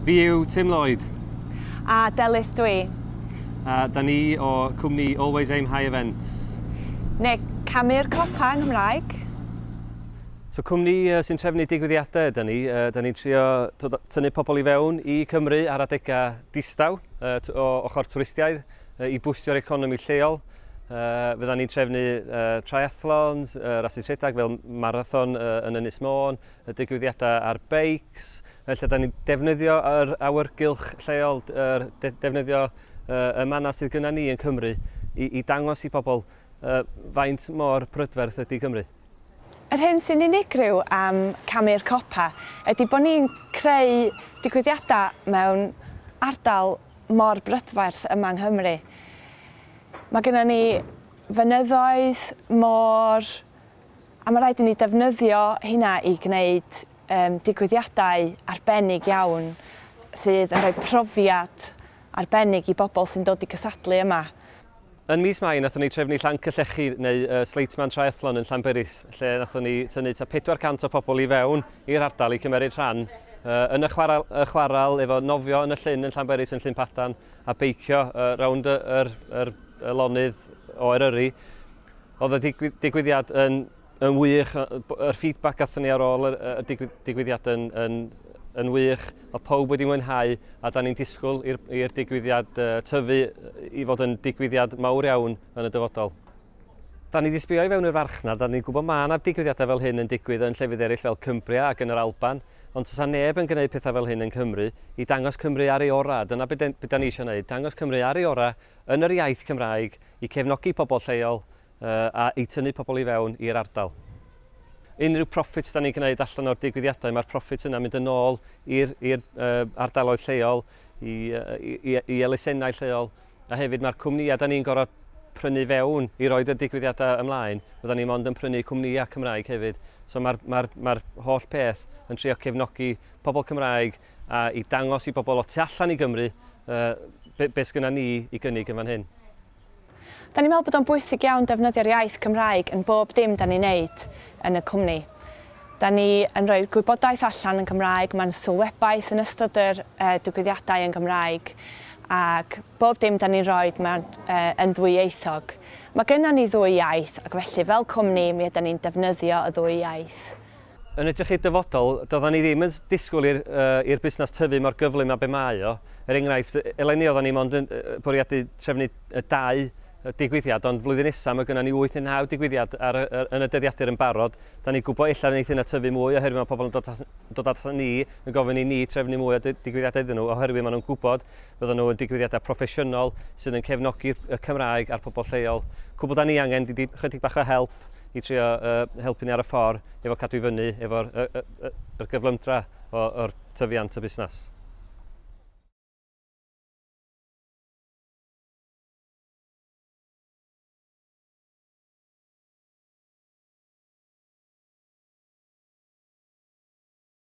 Fi yw Tim Lloyd. A Delyth dwi. Da ni o cwmni Always Aim High Events. Neu Mae'r copa yn Gymraeg. So cwmni sy'n trefnu digwyddiadau da ni'n trio tynnu pobl i fewn i Cymru ar adegau distaw o ochr twristiaid i bwstio'r economi lleol. Fydda ni'n trefnu triathlons, rasu rhedag fel marathon yn Ynys Môn, digwyddiadau ar beics, lle da ni'n defnyddio yr awyrgylch lleol, defnyddio y manna sydd gyda ni yn Cymru i dangos i bobl faint mor prydferth ydy Cymru. Yr hyn sy'n unigryw am Mae'r copa ydy bod ni'n creu digwyddiadau mewn ardal mor brydferth yma yng Nghymru. Mae gennym ni fynyddoedd, môr, a mae rhaid i ni defnyddio hynna i gwneud digwyddiadau arbennig iawn sydd yn rhoi profiad arbennig i bobl sy'n dod i cystadlu yma. Yn mis Mai, nathon ni trefnu Llancyllechi neu Sleitman Triathlon yn Llanberis, lle nathon ni tynnu 400 o bobl i fewn i'r ardal i cymryd rhan yn y chwaral efo nofio yn y llyn yn Llanberis yn Llyn Padan a beicio rownd yr lonydd o Eryri. Oedd y digwyddiad yn wych, yr feedback gathon ni ar ôl y digwyddiad yn wych, o pawb wedi mwynhau a da ni'n disgwyl i'r digwyddiad tyfu i fod yn digwyddiad mawr iawn yn y dyfodol. Da ni wedi sbio i fewn i'r farchnad, da ni'n gwybod mae yna digwyddiadau fel hyn yn digwydd yn llefydd eraill fel Cumbria ac yn yr Alban, ond does neb yn gwneud pethau fel hyn yn Cymru i dangos Cymru ar ei ora. Dyna beth da ni eisiau gwneud, dangos Cymru ar ei ora yn yr iaith Cymraeg i cefnogi pobl lleol a i tynnu pobl i fewn i'r ardal. Unrhyw profits da ni'n gwneud allan o'r digwyddiadau, mae'r profits yna mynd yn ôl i'r ardaloedd lleol, i elusennau lleol, a hefyd mae'r cwmnïau da ni'n gorfod prynu fewn i roed y digwyddiadau ymlaen, fydda ni mond yn prynu cwmnïau Cymraeg hefyd. So mae'r holl peth yn trio cefnogi pobl Cymraeg a i dangos i bobl o tu allan i Gymru beth sgynna ni i gynnig yn fan hyn. Da ni'n meddwl bod o'n bwysig iawn defnyddio'r iaith Cymraeg yn bob dim da ni'n neud yn y cwmni. Da ni yn rhoi gwybodaeth allan yn Gymraeg, mae'n sylwebaeth yn ystod yr digwyddiadau yn Gymraeg, ac bob dim da ni'n rhoi yn ddwyieithog. Mae gennym ni ddwy iaith, ac felly fel cwmni mi ydym ni'n defnyddio y ddwy iaith. Yn edrych i'r dyfodol, doeddan ni ddim yn disgwyl i'r busnes tyfu mor gyflym a be mae o. Enghraifft, eleni oeddan ni mond yn bwriadu trefnu 2 digwyddiad, ond flwyddyn nesaf mae gennym ni 8 neu 9 digwyddiad yn y dyddiadur yn barod. Da ni'n gwybod illa wneith yna tyfu mwy oherwydd mae pobl yn dod at ni yn gofyn i ni trefnu mwy o digwyddiadau iddyn nhw, oherwydd maen nhw'n gwybod fydden nhw yn digwyddiadau proffesiynol sydd yn cefnogi y Cymraeg a'r pobl lleol. Cwbl da ni angen chydig bach o help i trio helpu ni ar y ffordd efo cadw i fyny efo'r gyflymdra o'r tyfiant y busnes.